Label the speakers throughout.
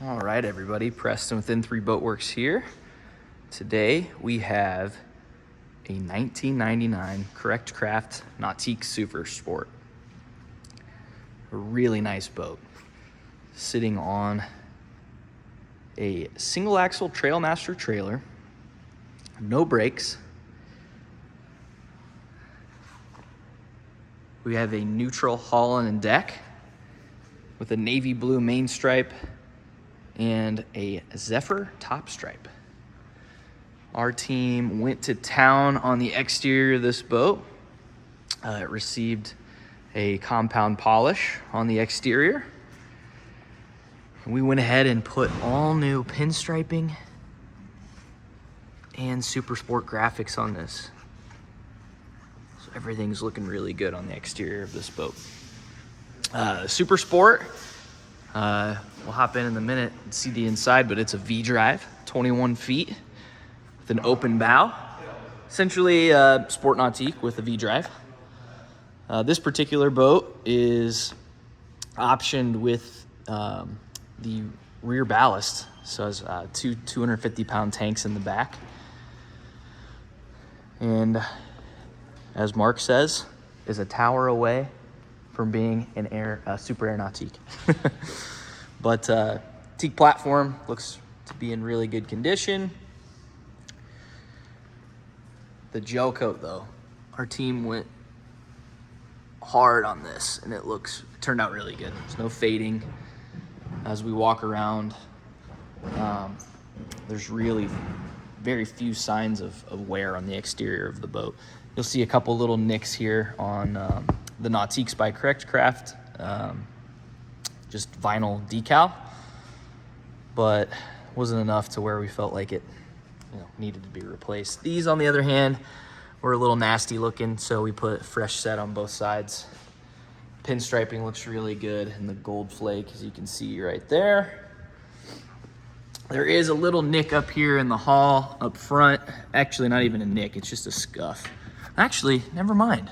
Speaker 1: All right, everybody, Preston with N3 Boatworks here. Today we have a 1999 Correct Craft Nautique Super Sport. A really nice boat, sitting on a single axle Trailmaster trailer, no brakes. We have a neutral hull and deck with a navy blue main stripe and a Zephyr top stripe. Our team went to town on the exterior of this boat. It received a compound polish on the exterior. We went ahead and put all new pinstriping and Super Sport graphics on this. So everything's looking really good on the exterior of this boat. Super Sport, we'll hop in a minute and see the inside, but it's a V-drive, 21 feet with an open bow. Essentially Sport Nautique with a V-drive. This particular boat is optioned with the rear ballast. So it has two 250-pound tanks in the back. And as Mark says, is a tower away from being a Super Air Nautique. But teak platform looks to be in really good condition. The gel coat though, our team went hard on this and it turned out really good. There's no fading as we walk around. There's really very few signs of wear on the exterior of the boat. You'll see a couple little nicks here on the Nautiques by Correct Craft, just vinyl decal, but wasn't enough to where we felt like it needed to be replaced. These, on the other hand, were a little nasty looking, so we put fresh set on both sides. Pinstriping looks really good, and the gold flake, as you can see right there. There is a little nick up here in the hull up front. Actually, not even a nick, it's just a scuff. Actually, never mind.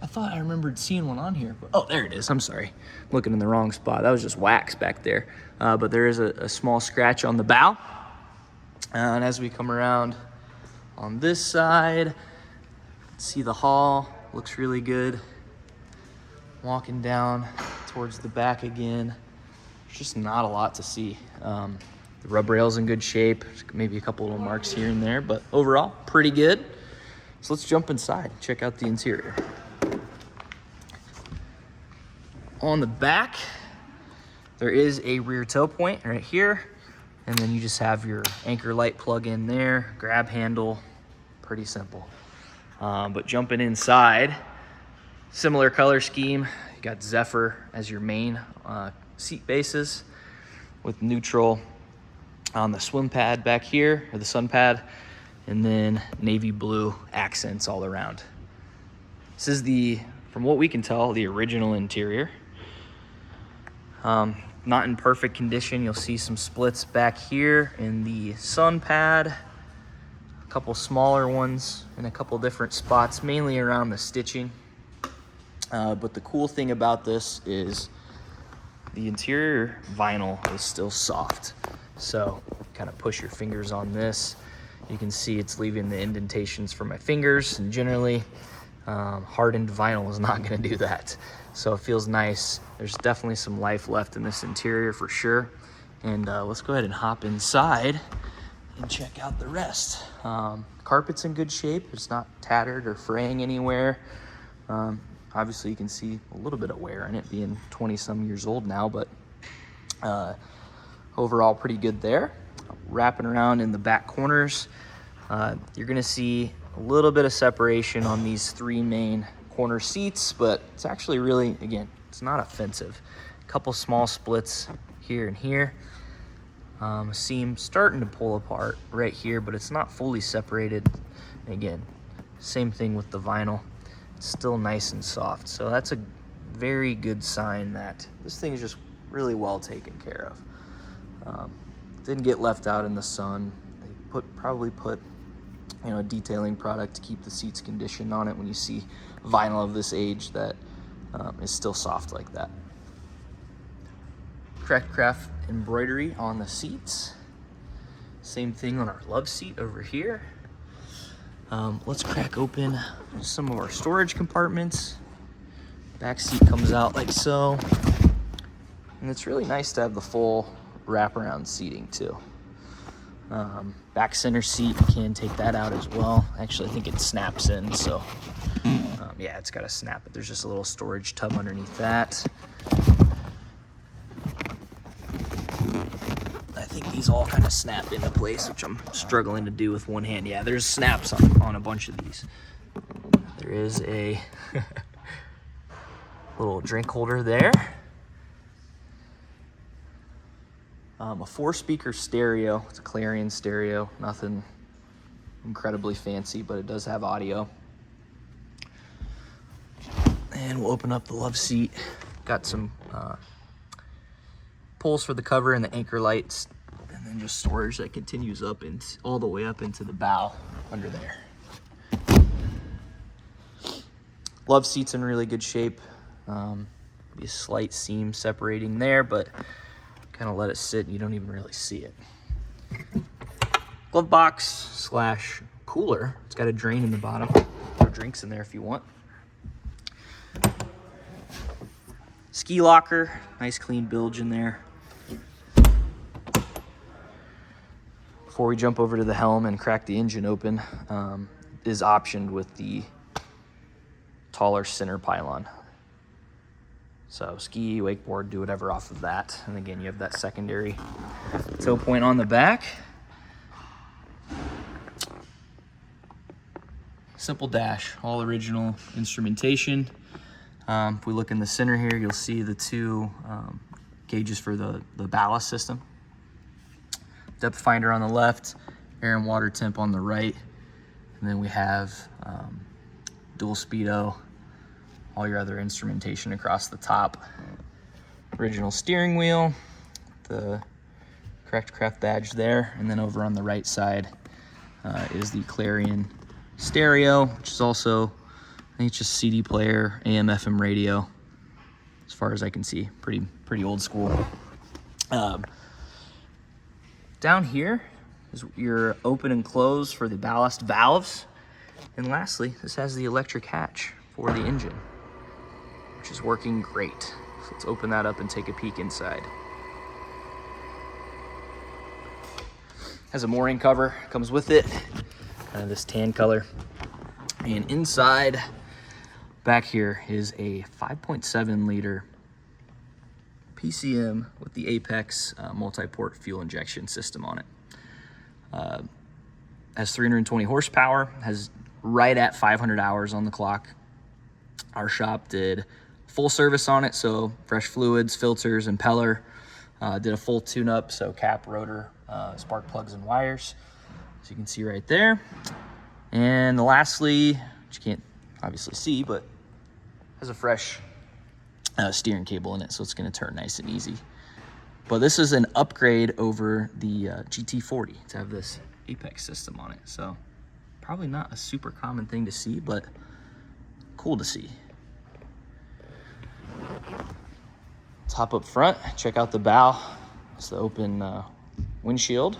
Speaker 1: I thought I remembered seeing one on here. But, oh, there it is. I'm sorry. I'm looking in the wrong spot. That was just wax back there. But there is a small scratch on the bow. And as we come around on this side, see the hull. Looks really good. Walking down towards the back again. There's just not a lot to see. The rub rail's in good shape. Maybe a couple little marks here and there. But overall, pretty good. So let's jump inside, check out the interior. On the back, there is a rear tow point right here, and then you just have your anchor light plug in there, grab handle, pretty simple. But jumping inside, similar color scheme. You got Zephyr as your main seat bases with neutral on the swim pad back here, or the sun pad, and then navy blue accents all around. This is from what we can tell, the original interior. Not in perfect condition. You'll see some splits back here in the sun pad, a couple smaller ones in a couple different spots, mainly around the stitching. But the cool thing about this is the interior vinyl is still soft. So kind of push your fingers on this. You can see it's leaving the indentations for my fingers, and generally hardened vinyl is not going to do that. So it feels nice. There's definitely some life left in this interior for sure. And let's go ahead and hop inside and check out the rest. Carpet's in good shape. It's not tattered or fraying anywhere. Obviously you can see a little bit of wear in it, being 20 some years old now, but overall pretty good there. Wrapping around in the back corners, you're gonna see a little bit of separation on these three main corner seats, but it's actually really, again, it's not offensive. A couple small splits here and here. Seam starting to pull apart right here, but it's not fully separated. Again, same thing with the vinyl. It's still nice and soft. So that's a very good sign that this thing is just really well taken care of. Didn't get left out in the sun. They probably put a detailing product to keep the seats conditioned on it when you see vinyl of this age that is still soft like that. Correct Craft embroidery on the seats. Same thing on our love seat over here. Let's crack open some of our storage compartments. Back seat comes out like so. And it's really nice to have the full wraparound seating too. Back center seat, you can take that out as well. Actually, I think it snaps in, so yeah, it's got to snap it. There's just a little storage tub underneath that. I think these all kind of snap into place, which I'm struggling to do with one hand. Yeah, there's snaps on a bunch of these. There is a little drink holder there. A 4-speaker stereo. It's a Clarion stereo. Nothing incredibly fancy, but it does have audio. And we'll open up the love seat. Got some pulls for the cover and the anchor lights, and then just storage that continues up and all the way up into the bow under there. Love seat's in really good shape. Be a slight seam separating there, but kind of let it sit and you don't even really see it. Glove box / cooler. It's got a drain in the bottom. Throw drinks in there if you want. Ski locker, nice clean bilge in there. Before we jump over to the helm and crack the engine open, is optioned with the taller center pylon. So ski, wakeboard, do whatever off of that. And again, you have that secondary tow point on the back. Simple dash, all original instrumentation. If we look in the center here, you'll see the two gauges for the ballast system. Depth finder on the left, air and water temp on the right. And then we have dual speedo, all your other instrumentation across the top. Original steering wheel, the Correct Craft badge there. And then over on the right side is the Clarion stereo, which is also, I think it's just CD player, AM, FM radio, as far as I can see. Pretty old school. Down here is your open and close for the ballast valves. And lastly, this has the electric hatch for the engine, which is working great. So let's open that up and take a peek inside. Has a mooring cover, comes with it, kind of this tan color. And inside, back here is a 5.7 liter PCM with the Apex multi-port fuel injection system on it. Has 320 horsepower, has right at 500 hours on the clock. Our shop did full service on it, so fresh fluids, filters, impeller. Did a full tune-up, so cap, rotor, spark plugs, and wires, as you can see right there. And lastly, which you can't obviously see, but has a fresh steering cable in it, so it's going to turn nice and easy. But this is an upgrade over the GT40 to have this Apex system on it, so probably not a super common thing to see, but cool to see. Let's hop up front, check out the bow. It's the open windshield.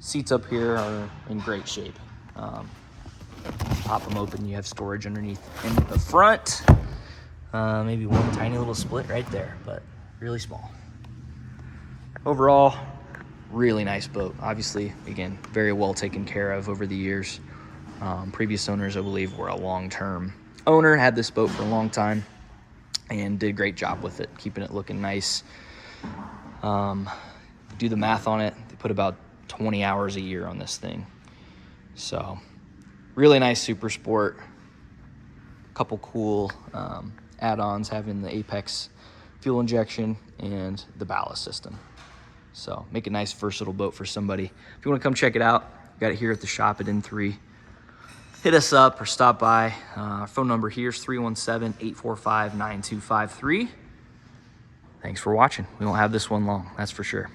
Speaker 1: Seats up here are in great shape. Pop them open, you have storage underneath in the front. Maybe one tiny little split right there, but really small. Overall, really nice boat. Obviously, again, very well taken care of over the years. Previous owners, I believe, were a long-term owner, had this boat for a long time, and did a great job with it, keeping it looking nice. Do the math on it, they put about 20 hours a year on this thing. So, really nice super sport. Couple cool add-ons, having the Apex fuel injection and the ballast system. So make a nice versatile boat for somebody. If you want to come check it out, we got it here at the shop at N3. Hit us up or stop by. Our phone number here is 317-845-9253. Thanks for watching. We won't have this one long, that's for sure.